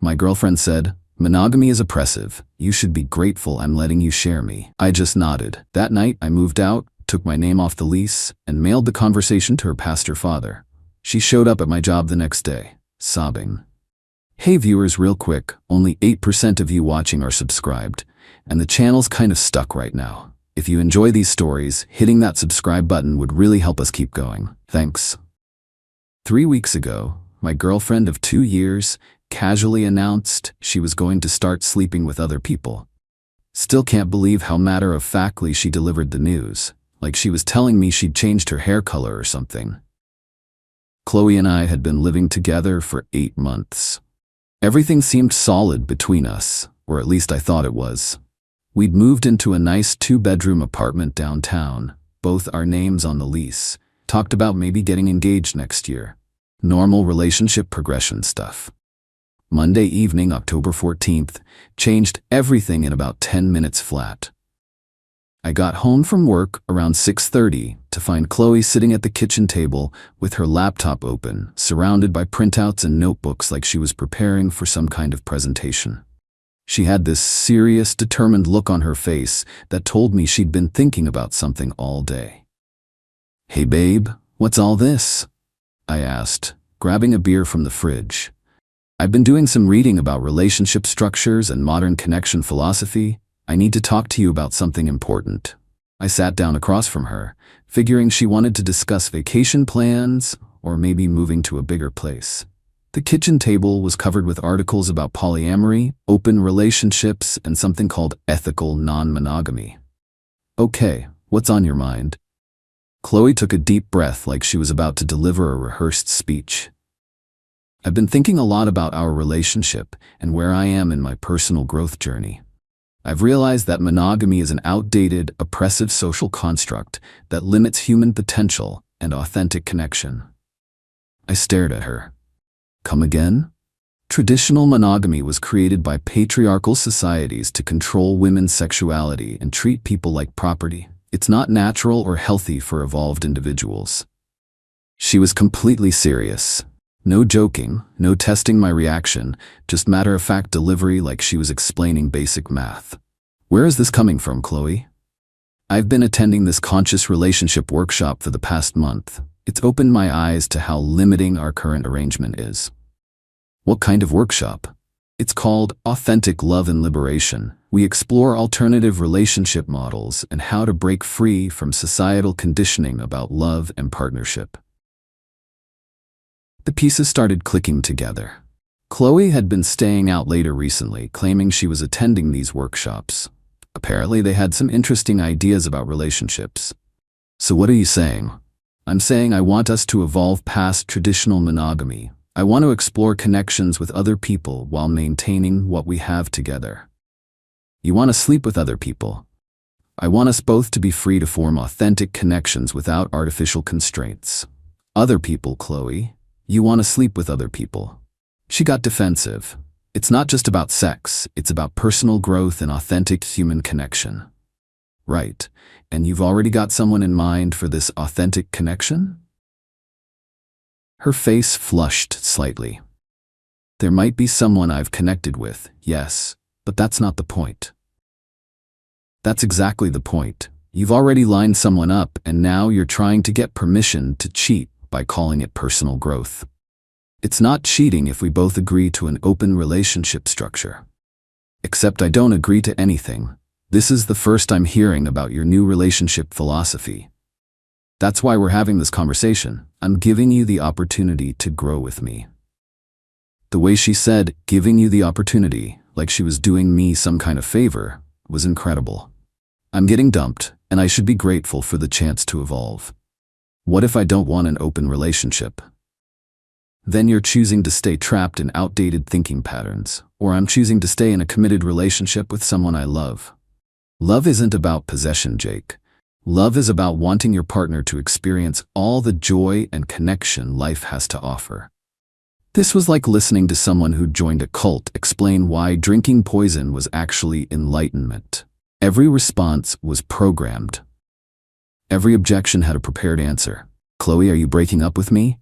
My girlfriend said, "Monogamy is oppressive. You should be grateful I'm letting you share me." I just nodded. That night, I moved out, took my name off the lease, and mailed the conversation to her pastor father. She showed up at my job the next day, sobbing. Hey viewers, real quick, only 8% of you watching are subscribed, and the channel's kind of stuck right now. If you enjoy these stories, hitting that subscribe button would really help us keep going. Thanks. 3 weeks ago, my girlfriend of 2 years casually announced she was going to start sleeping with other people. Still can't believe how matter-of-factly she delivered the news, like she was telling me she'd changed her hair color or something. Chloe and I had been living together for 8 months. Everything seemed solid between us, or at least I thought it was. We'd moved into a nice 2-bedroom apartment downtown, both our names on the lease, talked about maybe getting engaged next year. Normal relationship progression stuff. Monday evening, October 14th, changed everything in about 10 minutes flat. I got home from work around 6:30 to find Chloe sitting at the kitchen table with her laptop open, surrounded by printouts and notebooks like she was preparing for some kind of presentation. She had this serious, determined look on her face that told me she'd been thinking about something all day. "Hey babe, what's all this?" I asked, grabbing a beer from the fridge. "I've been doing some reading about relationship structures and modern connection philosophy. I need to talk to you about something important." I sat down across from her, figuring she wanted to discuss vacation plans or maybe moving to a bigger place. The kitchen table was covered with articles about polyamory, open relationships, and something called ethical non-monogamy. "Okay, what's on your mind?" Chloe took a deep breath like she was about to deliver a rehearsed speech. "I've been thinking a lot about our relationship and where I am in my personal growth journey. I've realized that monogamy is an outdated, oppressive social construct that limits human potential and authentic connection." I stared at her. "Come again?" Traditional monogamy was created by patriarchal societies to control women's sexuality and treat people like property. It's not natural or healthy for evolved individuals. She was completely serious. No joking, no testing my reaction, just matter-of-fact delivery like she was explaining basic math. "Where is this coming from, Chloe?" "I've been attending this conscious relationship workshop for the past month. It's opened my eyes to how limiting our current arrangement is." "What kind of workshop?" "It's called Authentic Love and Liberation. We explore alternative relationship models and how to break free from societal conditioning about love and partnership." The pieces started clicking together. Chloe had been staying out later recently, claiming she was attending these workshops. Apparently, they had some interesting ideas about relationships. "So what are you saying?" "I'm saying I want us to evolve past traditional monogamy. I want to explore connections with other people while maintaining what we have together." "You want to sleep with other people?" "I want us both to be free to form authentic connections without artificial constraints." "Other people, Chloe? You want to sleep with other people?" She got defensive. "It's not just about sex, it's about personal growth and authentic human connection." "Right, and you've already got someone in mind for this authentic connection?" Her face flushed slightly. "There might be someone I've connected with, yes, but that's not the point." "That's exactly the point. You've already lined someone up and now you're trying to get permission to cheat by calling it personal growth. It's not cheating if we both agree to an open relationship structure." "Except I don't agree to anything. This is the first I'm hearing about your new relationship philosophy. That's why we're having this conversation. I'm giving you the opportunity to grow with me." The way she said, "giving you the opportunity," like she was doing me some kind of favor, was incredible. I'm getting dumped, and I should be grateful for the chance to evolve. What if I don't want an open relationship? Then you're choosing to stay trapped in outdated thinking patterns, or I'm choosing to stay in a committed relationship with someone I love. Love isn't about possession, Jake. Love is about wanting your partner to experience all the joy and connection life has to offer. This was like listening to someone who joined a cult explain why drinking poison was actually enlightenment. Every response was programmed. Every objection had a prepared answer. "Chloe, are you breaking up with me?"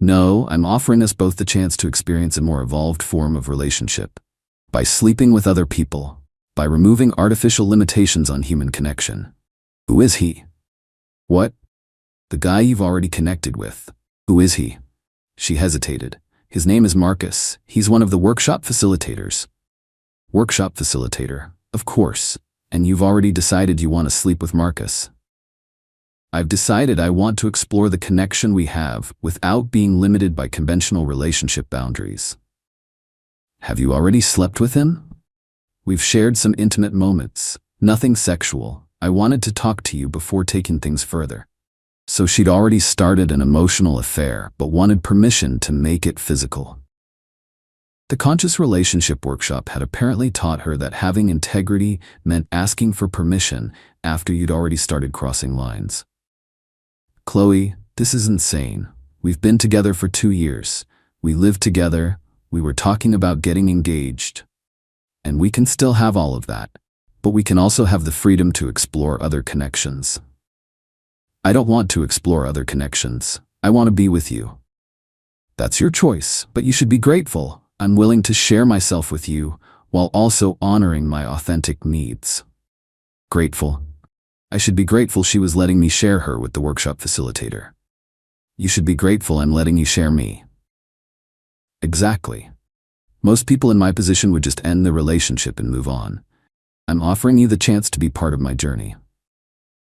No, I'm offering us both the chance to experience a more evolved form of relationship. By sleeping with other people. By removing artificial limitations on human connection. Who is he? What? The guy you've already connected with. Who is he? She hesitated. His name is Marcus. He's one of the workshop facilitators. Workshop facilitator, of course. And you've already decided you want to sleep with Marcus. I've decided I want to explore the connection we have without being limited by conventional relationship boundaries. Have you already slept with him? We've shared some intimate moments. Nothing sexual. I wanted to talk to you before taking things further. So she'd already started an emotional affair, but wanted permission to make it physical. The Conscious Relationship Workshop had apparently taught her that having integrity meant asking for permission after you'd already started crossing lines. Chloe, this is insane. We've been together for 2 years. We lived together. We were talking about getting engaged. And we can still have all of that. But we can also have the freedom to explore other connections. I don't want to explore other connections. I want to be with you. That's your choice, but you should be grateful. I'm willing to share myself with you while also honoring my authentic needs. Grateful? I should be grateful she was letting me share her with the workshop facilitator. You should be grateful I'm letting you share me. Exactly. Most people in my position would just end the relationship and move on. I'm offering you the chance to be part of my journey.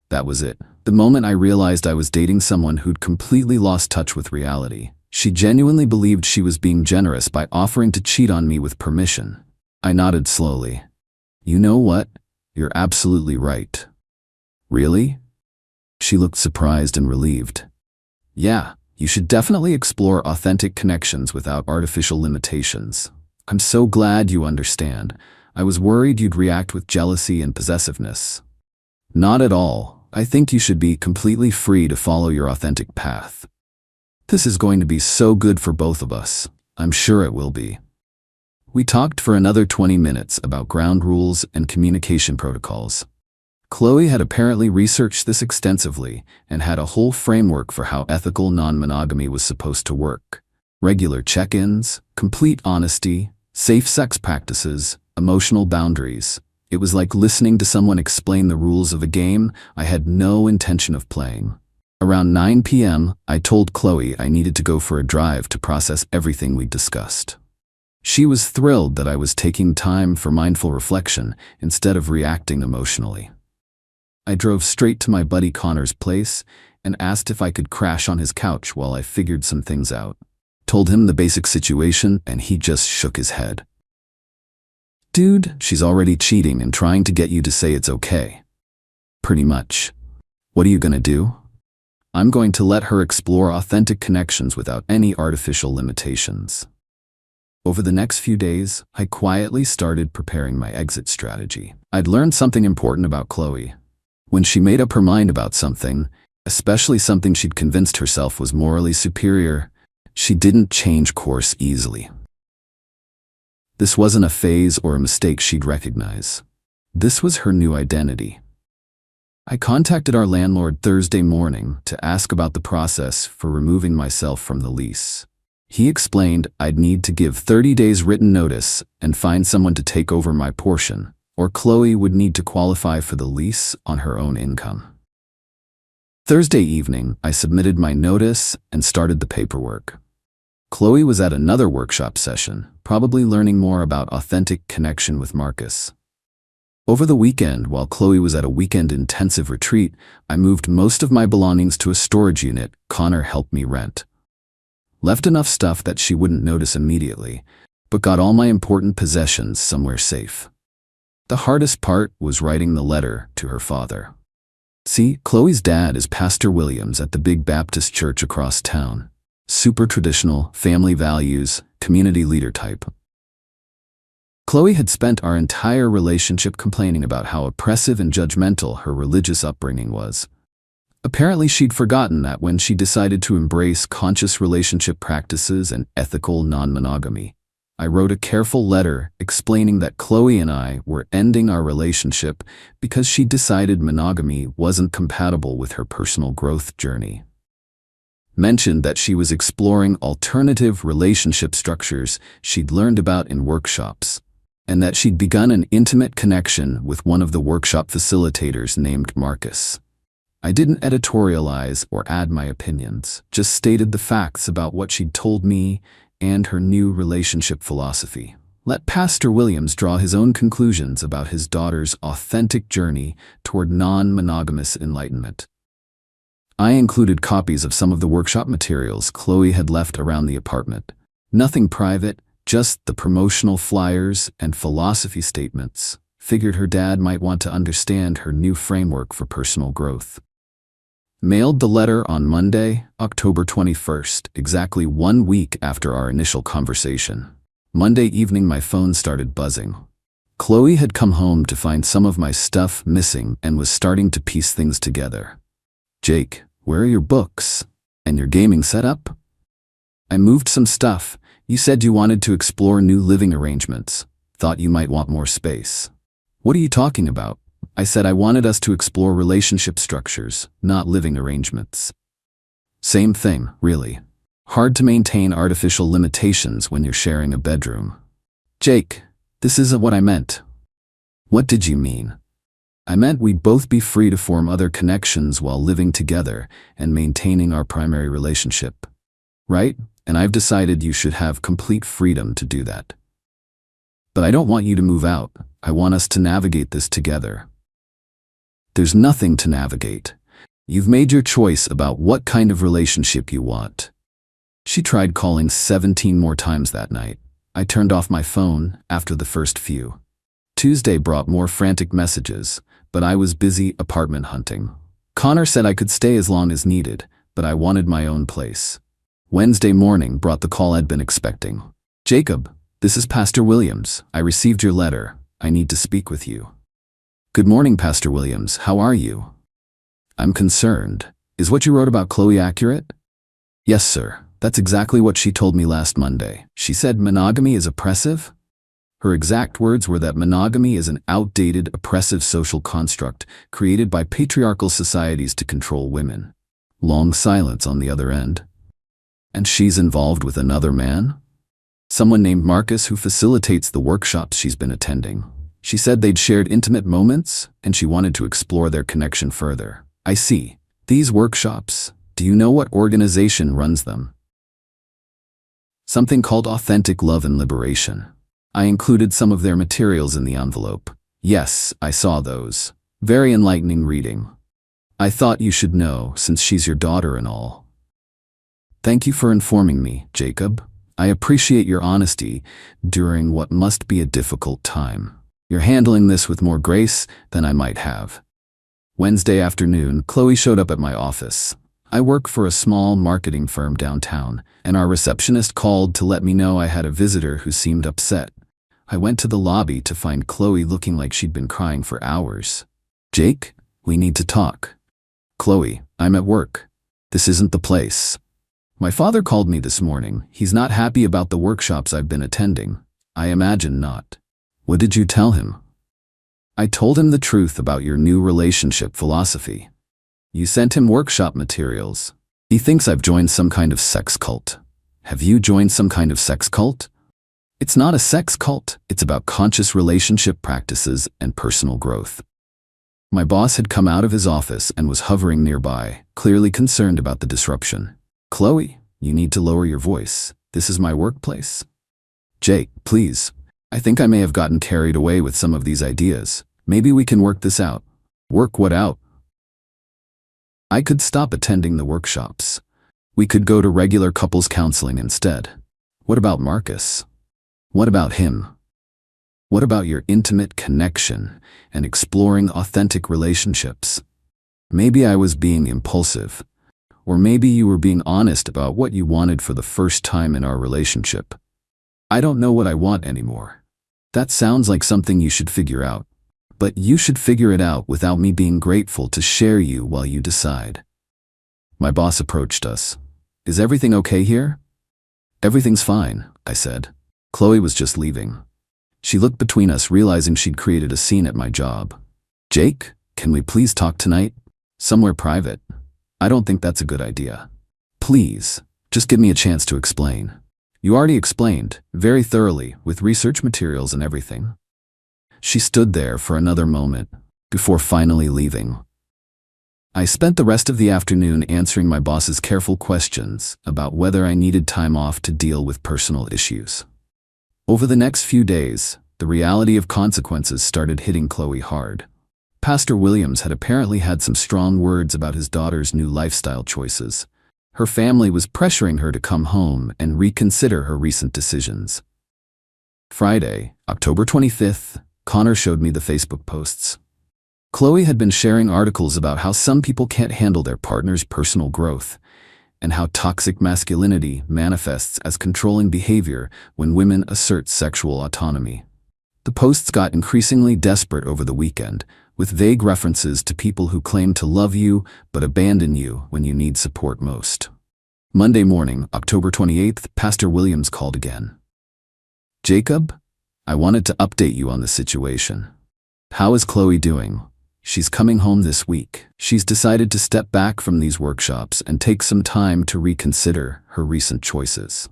That was it. The moment I realized I was dating someone who'd completely lost touch with reality. She genuinely believed she was being generous by offering to cheat on me with permission. I nodded slowly. You know what? You're absolutely right. Really? She looked surprised and relieved. Yeah, you should definitely explore authentic connections without artificial limitations. I'm so glad you understand. I was worried you'd react with jealousy and possessiveness. Not at all. I think you should be completely free to follow your authentic path. This is going to be so good for both of us. I'm sure it will be. We talked for another 20 minutes about ground rules and communication protocols. Chloe had apparently researched this extensively and had a whole framework for how ethical non-monogamy was supposed to work. Regular check-ins, complete honesty, safe sex practices, emotional boundaries. It was like listening to someone explain the rules of a game I had no intention of playing. Around 9 p.m., I told Chloe I needed to go for a drive to process everything we'd discussed. She was thrilled that I was taking time for mindful reflection instead of reacting emotionally. I drove straight to my buddy Connor's place and asked if I could crash on his couch while I figured some things out. Told him the basic situation and he just shook his head. Dude, she's already cheating and trying to get you to say it's okay. Pretty much. What are you gonna do? I'm going to let her explore authentic connections without any artificial limitations. Over the next few days, I quietly started preparing my exit strategy. I'd learned something important about Chloe. When she made up her mind about something, especially something she'd convinced herself was morally superior, she didn't change course easily. This wasn't a phase or a mistake she'd recognize. This was her new identity. I contacted our landlord Thursday morning to ask about the process for removing myself from the lease. He explained I'd need to give 30 days written notice and find someone to take over my portion, or Chloe would need to qualify for the lease on her own income. Thursday evening, I submitted my notice and started the paperwork. Chloe was at another workshop session, probably learning more about authentic connection with Marcus. Over the weekend, while Chloe was at a weekend intensive retreat, I moved most of my belongings to a storage unit Connor helped me rent. Left enough stuff that she wouldn't notice immediately, but got all my important possessions somewhere safe. The hardest part was writing the letter to her father. See, Chloe's dad is Pastor Williams at the big Baptist church across town. Super traditional, family values, community leader type. Chloe had spent our entire relationship complaining about how oppressive and judgmental her religious upbringing was. Apparently she'd forgotten that when she decided to embrace conscious relationship practices and ethical non-monogamy. I wrote a careful letter explaining that Chloe and I were ending our relationship because she decided monogamy wasn't compatible with her personal growth journey. mentioned that she was exploring alternative relationship structures she'd learned about in workshops, and that she'd begun an intimate connection with one of the workshop facilitators named Marcus. I didn't editorialize or add my opinions, just stated the facts about what she'd told me and her new relationship philosophy. Let Pastor Williams draw his own conclusions about his daughter's authentic journey toward non-monogamous enlightenment. I included copies of some of the workshop materials Chloe had left around the apartment. Nothing private, just the promotional flyers and philosophy statements. Figured her dad might want to understand her new framework for personal growth. Mailed the letter on Monday, October 21st, exactly 1 week after our initial conversation. Monday evening my phone started buzzing. Chloe had come home to find some of my stuff missing and was starting to piece things together. "Jake, where are your books? And your gaming setup?" "I moved some stuff. You said you wanted to explore new living arrangements. Thought you might want more space." "What are you talking about?" I said I wanted us to explore relationship structures, not living arrangements. "Same thing, really. Hard to maintain artificial limitations when you're sharing a bedroom." "Jake, this isn't what I meant." "What did you mean?" "I meant we'd both be free to form other connections while living together and maintaining our primary relationship. Right? And I've decided you should have complete freedom to do that. But I don't want you to move out. I want us to navigate this together." "There's nothing to navigate. You've made your choice about what kind of relationship you want." She tried calling 17 more times that night. I turned off my phone after the first few. Tuesday brought more frantic messages, but I was busy apartment hunting. Connor said I could stay as long as needed, but I wanted my own place. Wednesday morning brought the call I'd been expecting. "Jacob, this is Pastor Williams. I received your letter. I need to speak with you." "Good morning, Pastor Williams. How are you?" "I'm concerned. Is what you wrote about Chloe accurate?" "Yes, sir. That's exactly what she told me last Monday. She said monogamy is oppressive." Her exact words were that monogamy is an outdated, oppressive social construct created by patriarchal societies to control women. Long silence on the other end. "And she's involved with another man?" "Someone named Marcus who facilitates the workshops she's been attending. She said they'd shared intimate moments, and she wanted to explore their connection further." "I see. These workshops, do you know what organization runs them?" "Something called Authentic Love and Liberation." I included some of their materials in the envelope. "Yes, I saw those. Very enlightening reading. I thought you should know since she's your daughter and all." "Thank you for informing me, Jacob. I appreciate your honesty during what must be a difficult time. You're handling this with more grace than I might have." Wednesday afternoon, Chloe showed up at my office. I work for a small marketing firm downtown, and our receptionist called to let me know I had a visitor who seemed upset. I went to the lobby to find Chloe looking like she'd been crying for hours. "Jake, we need to talk." "Chloe, I'm at work. This isn't the place." "My father called me this morning. He's not happy about the workshops I've been attending." "I imagine not." "What did you tell him?" "I told him the truth about your new relationship philosophy. You sent him workshop materials. He thinks I've joined some kind of sex cult." "Have you joined some kind of sex cult?" "It's not a sex cult. It's about conscious relationship practices and personal growth." My boss had come out of his office and was hovering nearby, clearly concerned about the disruption. "Chloe, you need to lower your voice. This is my workplace." "Jake, please. I think I may have gotten carried away with some of these ideas. Maybe we can work this out." "Work what out?" "I could stop attending the workshops. We could go to regular couples counseling instead." "What about Marcus?" "What about him? What about your intimate connection and exploring authentic relationships?" Maybe I was being impulsive, or maybe you were being honest about what you wanted for the first time in our relationship. I don't know what I want anymore. That sounds like something you should figure out. But you should figure it out without me being grateful to share you while you decide. My boss approached us. "Is everything okay here?" "Everything's fine," I said. Chloe was just leaving. She looked between us, realizing she'd created a scene at my job. "Jake, can we please talk tonight? Somewhere private." "I don't think that's a good idea." Please, just give me a chance to explain. You already explained, very thoroughly, with research materials and everything. She stood there for another moment, before finally leaving. I spent the rest of the afternoon answering my boss's careful questions about whether I needed time off to deal with personal issues. Over the next few days, the reality of consequences started hitting Chloe hard. Pastor Williams had apparently had some strong words about his daughter's new lifestyle choices. Her family was pressuring her to come home and reconsider her recent decisions. Friday, October 25th, Connor showed me the Facebook posts. Chloe had been sharing articles about how some people can't handle their partner's personal growth, and how toxic masculinity manifests as controlling behavior when women assert sexual autonomy. The posts got increasingly desperate over the weekend, with vague references to people who claim to love you but abandon you when you need support most. Monday morning, October 28th, Pastor Williams called again. Jacob, I wanted to update you on the situation. How is Chloe doing? She's coming home this week. She's decided to step back from these workshops and take some time to reconsider her recent choices.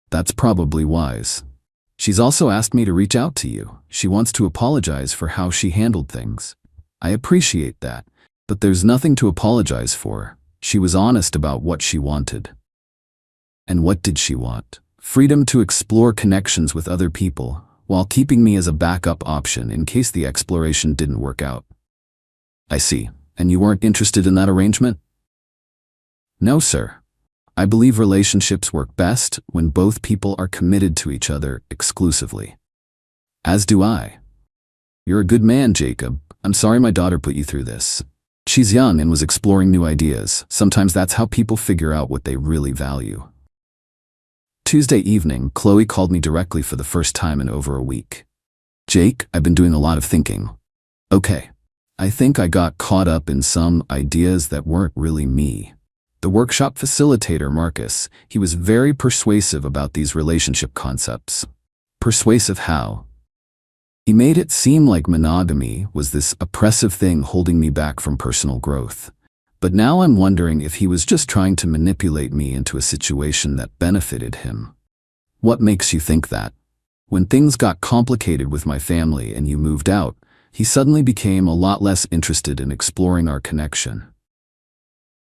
That's probably wise. She's also asked me to reach out to you. She wants to apologize for how she handled things. I appreciate that, but there's nothing to apologize for. She was honest about what she wanted. And what did she want? Freedom to explore connections with other people, while keeping me as a backup option in case the exploration didn't work out. I see. And you weren't interested in that arrangement? No, sir. I believe relationships work best when both people are committed to each other exclusively. As do I. You're a good man, Jacob. I'm sorry my daughter put you through this. She's young and was exploring new ideas. Sometimes that's how people figure out what they really value. Tuesday evening, Chloe called me directly for the first time in over a week. Jake, I've been doing a lot of thinking. Okay. I think I got caught up in some ideas that weren't really me. The workshop facilitator, Marcus, he was very persuasive about these relationship concepts. Persuasive how? He made it seem like monogamy was this oppressive thing holding me back from personal growth. But now I'm wondering if he was just trying to manipulate me into a situation that benefited him. What makes you think that? When things got complicated with my family and you moved out, he suddenly became a lot less interested in exploring our connection.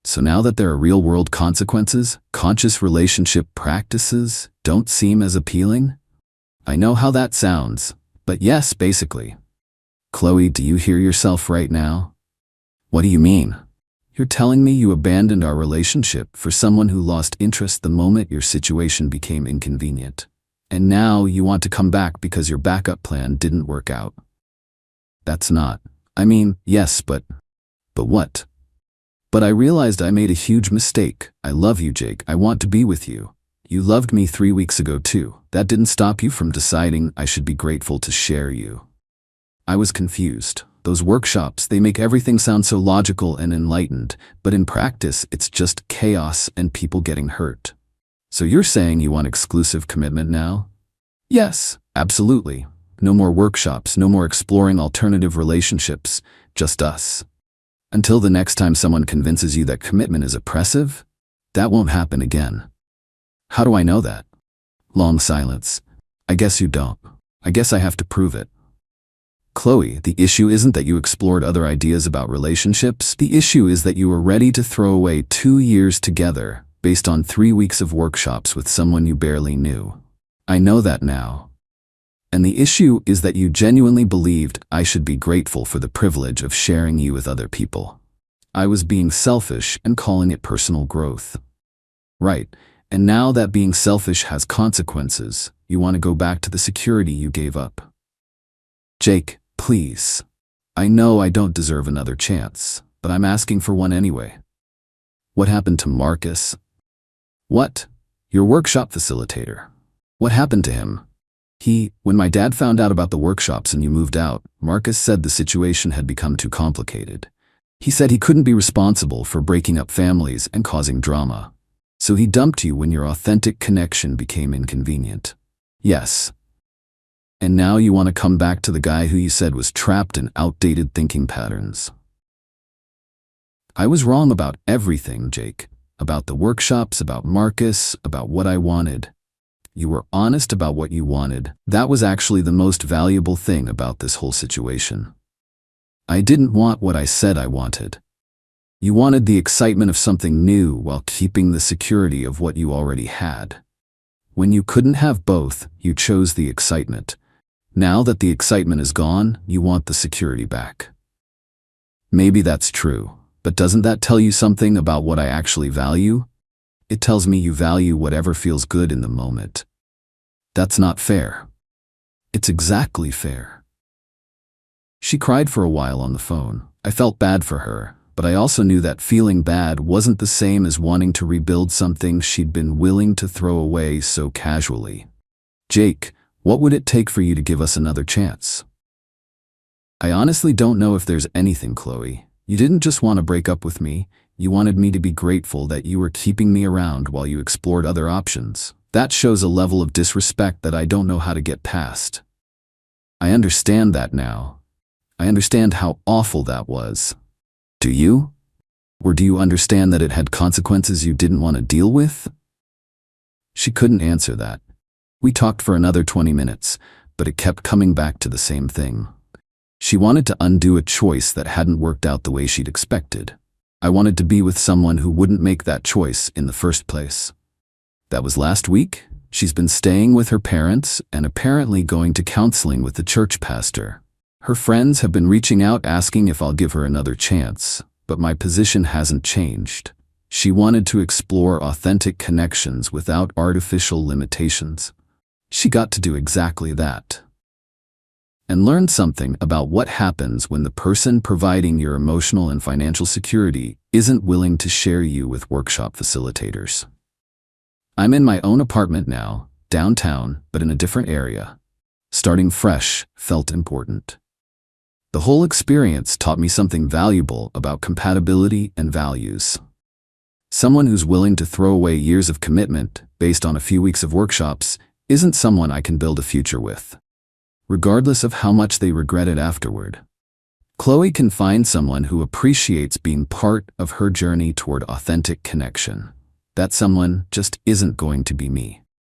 So now that there are real-world consequences, conscious relationship practices don't seem as appealing? I know how that sounds, but yes, basically. Chloe, do you hear yourself right now? What do you mean? You're telling me you abandoned our relationship for someone who lost interest the moment your situation became inconvenient. And now you want to come back because your backup plan didn't work out. That's not. I mean, yes, but what? But I realized I made a huge mistake. I love you, Jake. I want to be with you. You loved me 3 weeks ago too. That didn't stop you from deciding I should be grateful to share you. I was confused. Those workshops, they make everything sound so logical and enlightened, but in practice, it's just chaos and people getting hurt. So you're saying you want exclusive commitment now? Yes, absolutely. No more workshops, no more exploring alternative relationships, just us. Until the next time someone convinces you that commitment is oppressive, that won't happen again. How do I know that? Long silence. I guess you don't. I guess I have to prove it. Chloe, the issue isn't that you explored other ideas about relationships. The issue is that you were ready to throw away 2 years together based on 3 weeks of workshops with someone you barely knew. I know that now. And the issue is that you genuinely believed I should be grateful for the privilege of sharing you with other people. I was being selfish and calling it personal growth. Right, and now that being selfish has consequences, you want to go back to the security you gave up. Jake, please. I know I don't deserve another chance, but I'm asking for one anyway. What happened to Marcus? What? Your workshop facilitator. What happened to him? When my dad found out about the workshops and you moved out, Marcus said the situation had become too complicated. He said he couldn't be responsible for breaking up families and causing drama. So he dumped you when your authentic connection became inconvenient. Yes. And now you want to come back to the guy who you said was trapped in outdated thinking patterns. I was wrong about everything, Jake. about the workshops, about Marcus, about what I wanted. You were honest about what you wanted. That was actually the most valuable thing about this whole situation. I didn't want what I said I wanted. You wanted the excitement of something new while keeping the security of what you already had. When you couldn't have both, you chose the excitement. Now that the excitement is gone, you want the security back. Maybe that's true, but doesn't that tell you something about what I actually value? It tells me you value whatever feels good in the moment. That's not fair. It's exactly fair. She cried for a while on the phone. I felt bad for her, but I also knew that feeling bad wasn't the same as wanting to rebuild something she'd been willing to throw away so casually. Jake, what would it take for you to give us another chance? I honestly don't know if there's anything, Chloe. You didn't just want to break up with me. You wanted me to be grateful that you were keeping me around while you explored other options. That shows a level of disrespect that I don't know how to get past. I understand that now. I understand how awful that was. Do you? Or do you understand that it had consequences you didn't want to deal with? She couldn't answer that. We talked for another 20 minutes, but it kept coming back to the same thing. She wanted to undo a choice that hadn't worked out the way she'd expected. I wanted to be with someone who wouldn't make that choice in the first place. That was last week. She's been staying with her parents and apparently going to counseling with the church pastor. Her friends have been reaching out asking if I'll give her another chance, but my position hasn't changed. She wanted to explore authentic connections without artificial limitations. She got to do exactly that. And learn something about what happens when the person providing your emotional and financial security isn't willing to share you with workshop facilitators. I'm in my own apartment now, downtown, but in a different area. Starting fresh felt important. The whole experience taught me something valuable about compatibility and values. Someone who's willing to throw away years of commitment based on a few weeks of workshops isn't someone I can build a future with, regardless of how much they regret it afterward. Chloe can find someone who appreciates being part of her journey toward authentic connection. That someone just isn't going to be me.